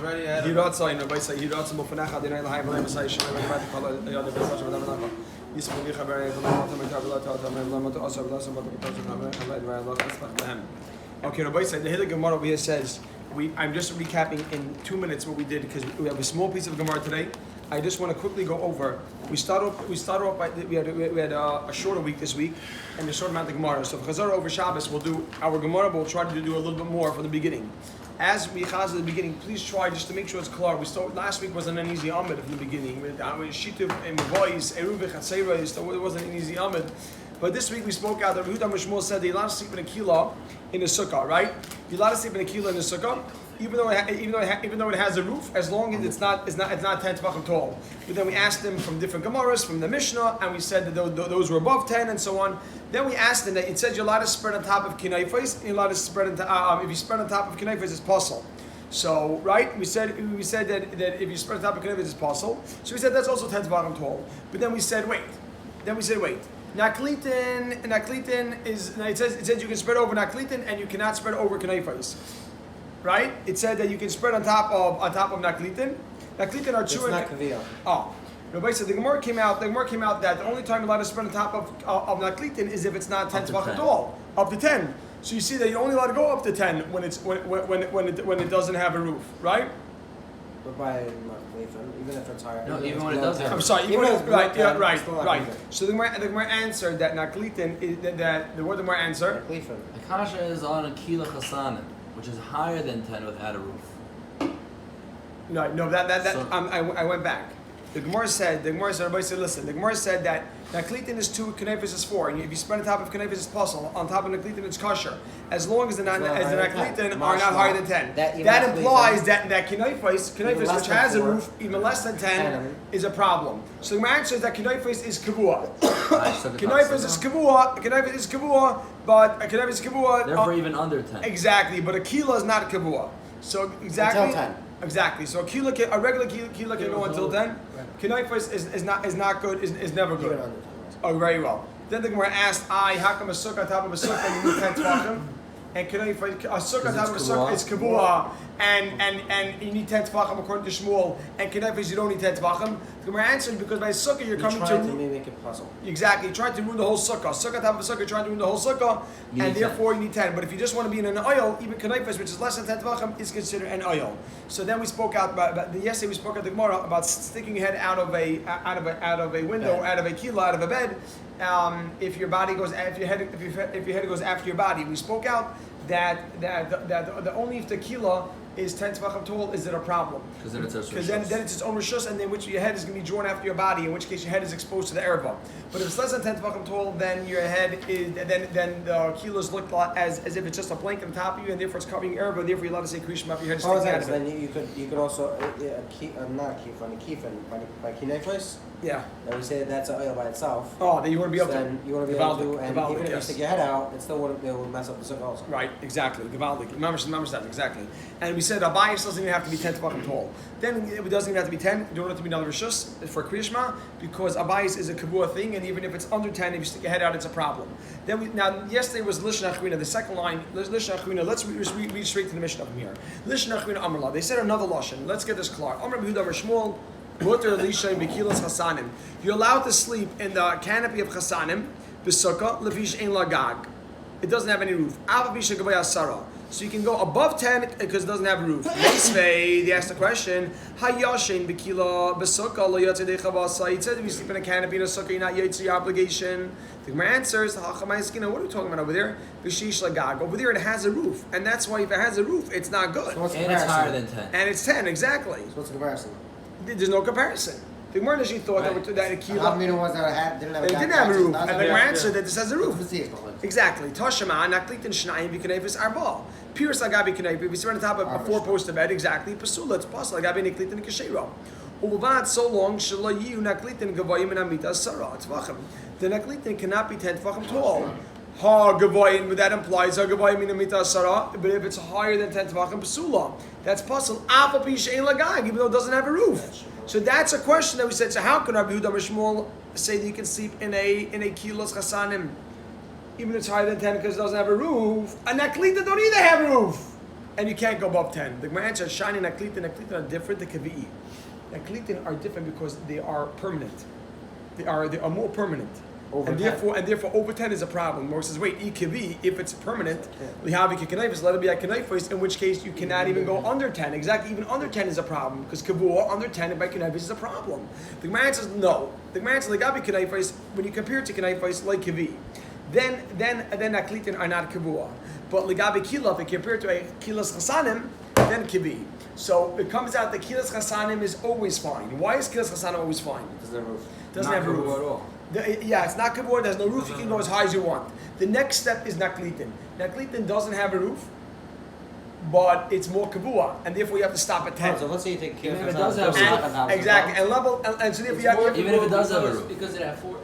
already ahead. Okay, Rabbi said the Hidden Gemara over here says I'm just recapping in 2 minutes what we did because we have a small piece of Gemara today. I just want to quickly go over. We start off by we had a shorter week this week and a short amount of Gemara. So for Chazara over Shabbos, we'll do our Gemara, but we'll try to do a little bit more from the beginning. As we chaz at the beginning, please try just to make sure it's clear. We started last week wasn't an easy amid from the beginning. With Shituv and voice, Eruvich Hatzeira, so it wasn't an easy amid. But this week we spoke out that Yehuda Mishmul said that you're allowed to sleep in a kila in a sukkah, right? You're allowed to sleep in a kila in a sukkah, even though it has a roof, as long as it's not 10 tefachim tall. But then we asked them from different Gemaras, from the Mishnah, and we said that those were above 10 and so on. Then we asked them that it says you're allowed to spread on top of kinayfos, you're allowed to spread if you spread on top of kinayfos, it's possible. So, right, we said that if you spread on top of kinayfos, it's possible. So we said that's also 10 tefachim tall. But then we said wait. Naklitin is it says you can spread over naklitin and you cannot spread over knaifos. Right? It said that you can spread on top of naklitin. Naklitin are true. Oh. Nobody said the Gemara came out that the only time you're allowed to spread on top of naklitin is if it's not 10 tefachim tall. Up to 10. So you see that you're only allowed to go up to 10 when it doesn't have a roof, right? But by even if it's higher. No, even when it does have. I'm sorry. Right. So the Gemara answered that naklitin is that the word the Gemara answered. The kasha is on a kila chasanim, which is higher than 10 without a roof. No. I went back. The Gemara said. Everybody said, listen. The Gemara said that naklitin is 2, knefis is 4, and if you spread on top of knefis, it's possible. On top of naklitin, it's kosher, as long as the naklitin are not higher than 10. That implies that knefis, which has a roof, even less than 10, is a problem. So the Gemara says that knefis is kavua. Knefis is kavua, but knefis is kavua. Therefore, even under 10. Exactly, but a kila is not a kavua. So exactly. Until 10. Exactly. So a regular kila can go until 10. Kinaifos is not good. Is never good. Oh, very well. Then the Gemara asked, how come a sukkah on top of a sukkah you need 10 tefachim? And a sukkah on top of a sukkah is kavua, and you need 10 tefachim according to Shmuel. And kinaifos you don't need 10 tefachim. The Gemara answered because by sukkah you're coming to make it puzzle. Exactly. You're trying to ruin the whole sukkah. Sukkah on top of a sukkah, you're trying to ruin the whole sukkah, and therefore you need 10. But if you just want to be in an oil, even kanaifas, which is less than 10 tefachim, is considered an oil. So then we spoke out yesterday we spoke at the Gemara about sticking your head out of a window, out of a kila, out of a bed. If your body goes, if your head goes after your body, we spoke out that the only if the kila is 10 tefachim tall is it a problem? Because then it's its own rishus, and then which your head is going to be drawn after your body, in which case your head is exposed to the erva. But if it's less than 10 tefachim tall, then your head is then the kilos look as if it's just a blanket on top of you, and therefore it's covering your erva. Therefore you're allowed to say krishma if your head is sticking out of it. Then you could also not kifan by kinefos. Yeah. Then we say that's an oil by itself. Oh, then you want to be able to. Then you want to be able to, and even if you stick your head out, it still will mess up the sukkah also. Right, exactly. Gavaldik. Remember that, exactly. And we said a bias doesn't even have to be 10 tefachim tall. Then it doesn't even have to be 10. You don't have to be another rishus for kriyashma because a bias is a kavua thing, and even if it's under 10, if you stick your head out, it's a problem. Then yesterday was Lishna Achwina, the second line. Lishna Achwina. Let's read straight to the Mishnah from here. Lishna Achwina Amrullah. They said another lashon. Let's get this clear. Amr Yehuda Amr Shmuel. You're allowed to sleep in the canopy of chasanim, b'sukkah, lefish ein lagag. It doesn't have any roof. So you can go above 10 because it doesn't have a roof. They asked the question, Hayashin b'kila b'sukkah lo yotzei decha b'asai. It said if you sleep in a canopy in a sukkah, you're not yotzei your obligation. The Gemara answers, what are we talking about over there? B'shish lagag. Over there it has a roof. And that's why if it has a roof, it's not good. So and it's higher than 10. And it's 10, exactly. So what's the comparison? There's no comparison. The Gemara initially thought that a kila. How many ones that didn't have a roof? And the Gemara answered that this has a roof. Exactly. Tashama naklitin shnayim b'kanefis arba. Pierce lagabi kanef. If you sit on top of a 4-poster bed, exactly. Pasula, it's possible. Lagabi naklitin kashera. Uvad so long shalayu naklitin gavayim and amita sarah tvachim. The naklitin cannot be 10 tvachim tall. Ha gavayim, but that implies ha gavayim in amita sarah. But if it's higher than 10 tvachim, pasula, that's possible. Alpha pish ein lagag, even though it doesn't have a roof. So that's a question that we said. So how can Rabbi Yehuda Mishmul say that you can sleep in a kilos chasanim, even if it's higher than 10 because it doesn't have a roof? A naklita don't either have a roof. and you can't go above 10. The Gemara answers, Shani Naklitin are different, the Kavi'i. Naklitin are different because they are permanent. They are more permanent. Over And 10. therefore over 10 is a problem. Moses says, wait, Kavi'i, if it's permanent, Lihavi Kikanaifis, let it be a Kanaifis, in which case you cannot even go under 10. Exactly, even under 10 is a problem, because Kavua under 10 and by Kanaifis is a problem. The Gemara answers, no. The Gemara answers, Ligabi Kanaifis, when you compare it to Kanaifis, like Kavi'i. Then Naklitin are not Kavua. But Ligabi Kila, if you compare it to a Kilas Chasanim, then Kavi'i. So it comes out that Kilas Chasanim is always fine. Why is Kilas Chasanim always fine? Doesn't have a roof. Doesn't have a roof at all. Yeah, it's not kavur. There's no roof. You can go as high as you want. The next step is naklitin. Naklitin doesn't have a roof, but it's more kavua, and therefore you have to stop at 10. So let's say you take Even care if it does have a roof. Exactly, and level, and so therefore you have Even if it does have a roof. Because it has four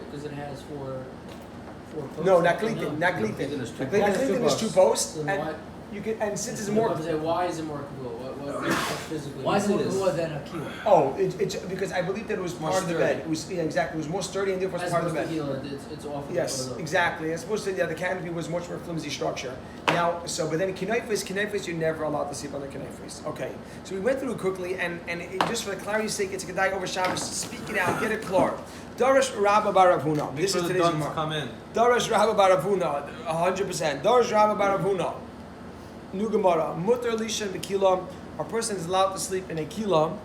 posts. No, naklitin. Naklitin is two Naklitin is two posts, Then and why- you can, and since it's I'm more. gonna say, why is it more kabul? What physically? Why is it this? more than a kilo? Oh, it's because I believe that it was More part of the sturdy. bed. It was exactly. It was more sturdy and therefore it's As part of the opposed to bed. kilo, it's off. Yes, exactly. As opposed to the canopy was much more flimsy structure. Now, but then kinaifis, you're never allowed to sleep on the kinaifis. Okay, so we went through it quickly, and just for the clarity's sake, it's a kedai over Shabbos. Speak it out, get it clear. Darish Rabba Bar Avuna. This is today's Gemara. Come in. Darish Rabba Bar Avuna, 100%. Darish Rabba Bar Avuna. New Gemara. Mutter lisha b'kila. A person is allowed to sleep in a kila,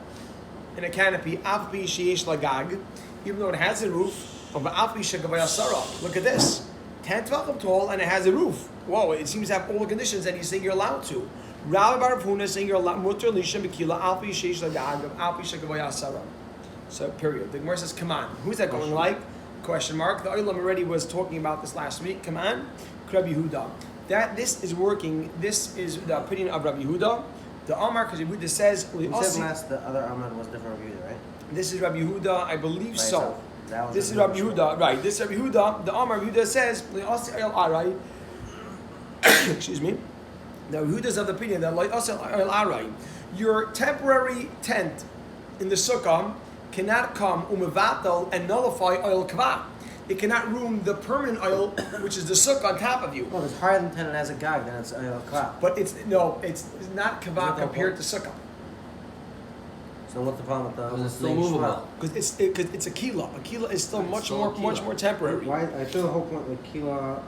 in a canopy, af bi sheyesh lagag, even though it has a roof. Of af bi shegavayasara. Look at this, 10 tvachim tall, and it has a roof. Whoa! It seems to have all the conditions that he's saying you're allowed to. Rabbi Bar Avuna is saying you're allowed. Mutter lisha b'kila af bi sheyesh lagag, of af bi shegavayasara. So period. The Gemara says, "Come on, who's that going like?" Question mark. The Olam already was talking about this last week. Come on, Rabbi Yehuda. That this is working. This is the opinion of Rabbi Yehuda. The Amar, because Yehuda says, We said last the other Ahmad was different review, right? this is Rabbi Yehuda, I believe By so. itself. That was This is the Rabbi original. Yehuda, right? This is Rabbi Yehuda. The Amar Yehuda says, excuse me. The Yehuda is of the opinion that your temporary tent in the sukkah cannot come umevatal and nullify oil kavah. It cannot ruin the permanent oil, which is the sukkah on top of you. Well, if it's higher than 10 and has a gag, then it's clap. But it's not kavah compared to sukkah. So what's the problem with the Because it's still name Shmuel? movable. Because it's a kila. A kila is still It's much still a much kila. more temporary. Why? I thought the whole point with kila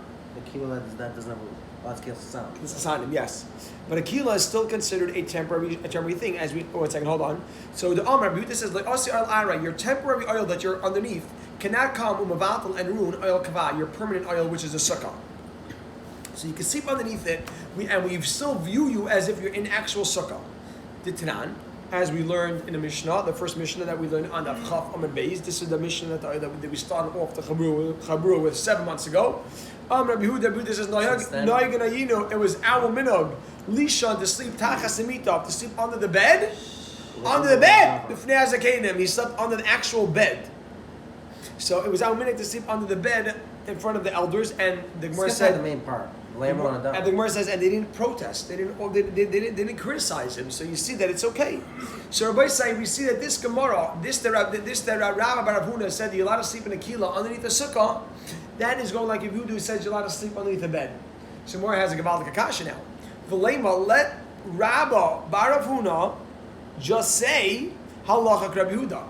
that doesn't have a that's kila sound. It's a sign, yes. But a kila is still considered a temporary thing. As we, 1 second, hold on. So the Amar Yehuda says, like Asi al Ara, your temporary oil that you're underneath cannot come umavatal and ruin oil kavah, your permanent oil, which is a sukkah. So you can sleep underneath it, and we still view you as if you're in actual sukkah. The Tanan, as we learned in the Mishnah, the first Mishnah that we learned on the Chaf Amud Beis. This is the Mishnah that we started off the Chabru with 7 months ago. Rabbi Yehuda says, it was our minog, Lisha, to sleep tachas emitav, to sleep under the bed. Under the bed! He slept under the actual bed. So it was our minog to sleep under the bed in front of the elders, and the Gemara said the main part. Lay him on a and the Gemara says, and they didn't protest. They didn't criticize him. So you see that it's okay. So Rabbi saying we see that this Gemara, this Rabbi Bar Avuna said you're allowed to sleep in a kila underneath a sukkah. That is going like if you do says you're allowed to sleep underneath a bed. So Gemara has a Gavaldik Akasha now. V'leima, let Rabbi Bar Avuna just say halacha Rabbi Yehuda.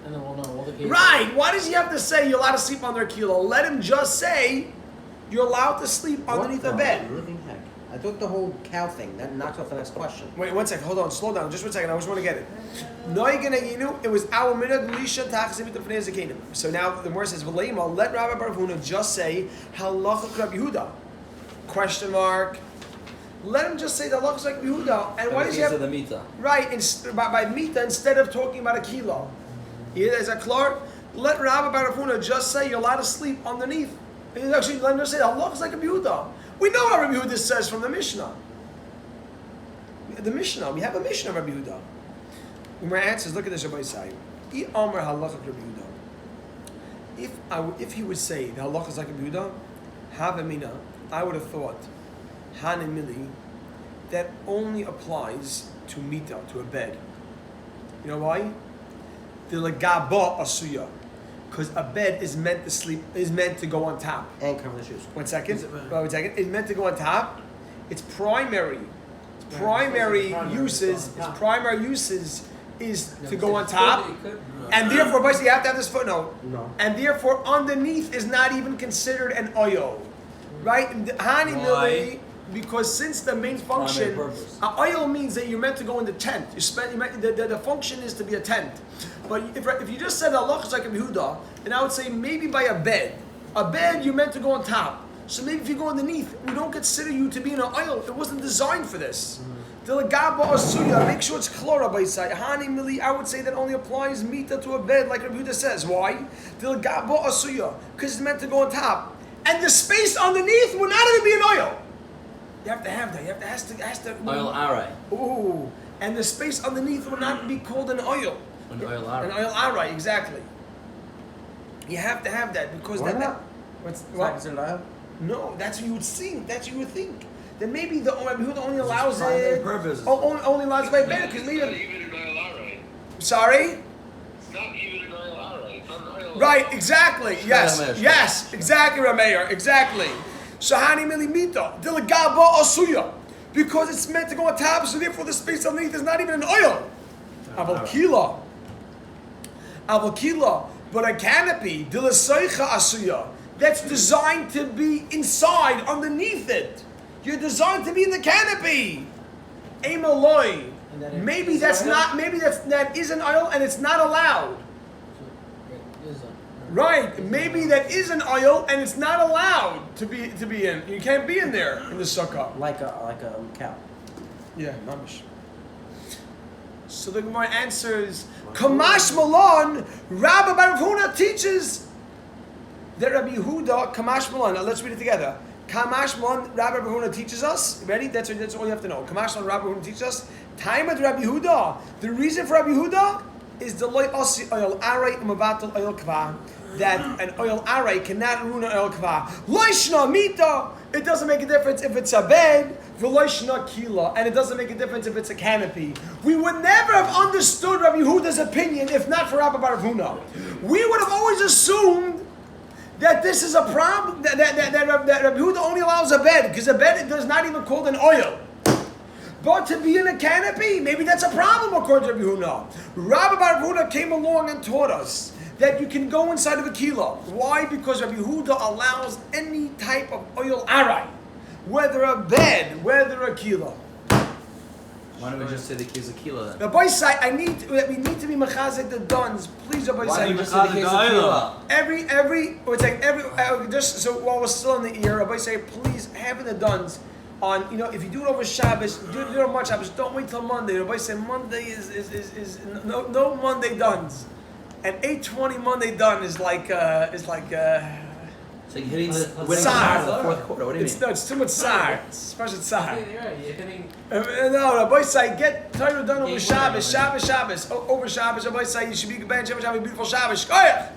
And then we'll know all the cases. Right? Why does he have to say you're allowed to sleep under a kila? Let him just say you're allowed to sleep underneath a bed. Living heck. I thought the whole cow thing, that knocks off the next question. Wait, 1 second. Hold on. Slow down. Just 1 second. I just want to get it. It was our minute. So now the Gemara says, "V'leima, let Rabbi Bar Avuna just say halacha Rabbi Yehuda?" Question mark. Let him just say the halacha like Yehuda. And why does he have the mita? right by mita instead of talking about a kilo? Is that clear? Let Rabbi Bar Avuna just say you're allowed to sleep underneath. Actually, let him just say halacha like a Yehuda. We know how Rabbi Yehuda says from the Mishnah. The Mishnah, we have a Mishnah of Rabbi Yehuda. Gemara answers, look at this, Rabbi Yisai. Omer halacha Rabbi Yehuda. If he would say the halacha is like Rabbi Yehuda, havamina, I would have thought, hanimili, that only applies to mita, to a bed. You know why? The legaba asuya. Because a bed is meant to sleep, is meant to go on top. And cover the shoes. 1 second. 1 second. It's meant to go on top. Its primary primary uses is to go on top, and therefore, basically, you have to have this footnote. No. And therefore, underneath is not even considered an oil, right? Hani mili, because since the main function, oil means that you're meant to go in the tent. The function is to be a tent. But if you just said Allah is like a Yehuda, then I would say maybe by a bed. A bed you're meant to go on top. So maybe if you go underneath, we don't consider you to be in an oil. It wasn't designed for this. Make sure it's chlora by side. Hani mili, I would say that only applies mita to a bed, like Rabbi Yehuda says. Why? Because it's meant to go on top. And the space underneath will not even be an oil. You have to have that. You have to has to Oil arai. Ooh. And the space underneath will not be called an oil. An oil arai. An oil arai, exactly. You have to have that because Why that. not? What's It's not considered oil? No, that's what you would think. That's what you would think. Then maybe the Rabbi Yehuda only This is allows primary it. purpose. Only allows it by bed because It's not maybe. even an oil arai. Sorry. It's not even an oil arai. It's an oil. Right, exactly. Yes, Rameir. yes, exactly, Rameir, exactly. So hani milimita, dilagaba asuya, because it's meant to go on top, so therefore the space underneath is not even an oil. Avokila, but a canopy, dilasaycha asuya, that's designed to be inside, underneath it. You're designed to be in the canopy. Amaloi. And then Maybe it's that's oil? not. Maybe that is an oil, and it's not allowed. So, it is Right, maybe that is an oil and it's not allowed to be in. You can't be in there in the sukkah. Like a cow. Yeah, mamish. So the Gemara answers, Kamash Malon, Rabbi Bar Huna teaches that Rabbi Yehuda, Kamash Malon. Now let's read it together. Kamash Malon, Rabbi Bar Huna teaches us. Ready? That's all you have to know. Kamash Malon, Rabbi Huna teaches us. Time at Rabbi Yehuda. The reason for Rabbi Yehuda is the loy osi oil aray umabatal oil kva. That an oil aray cannot ruin an oil kva. Loishna mita. It doesn't make a difference if it's a bed. V'loishna kila, and it doesn't make a difference if it's a canopy. We would never have understood Rabbi Yehuda's opinion if not for Rabbi Bar Huna. We would have always assumed that this is a problem. That Rabbi Yehuda only allows a bed because a bed is not even called an oil. But to be in a canopy, maybe that's a problem according to Rabbi Yehuda. Rabbi Bar Huna came along and taught us that you can go inside of a kila. Why? Because Rabbi Yehuda allows any type of oil aray, whether a bed, whether a kila. Why don't we just say the case of kila then? The boy side, we need to be machazek the duns. Please, the boy Why side. don't you just say the case of kila? Just so while we're still in the ear, I say, please have the duns on. If you do it over Shabbos, do it on much Shabbos. Don't wait till Monday. The boy say Monday is no Monday duns, and 8:20 Monday done is like. It's like hitting the winning Sar. shot of the fourth quarter. What do you mean? It's too much sar. It's too much sar. Yeah, you're right. You're hitting. No, the boy say get Torah done over Game Shabbos, winner. Shabbos, over Shabbos. The boy say you should be Ben Shabbos, have a beautiful Shabbos. Go ahead.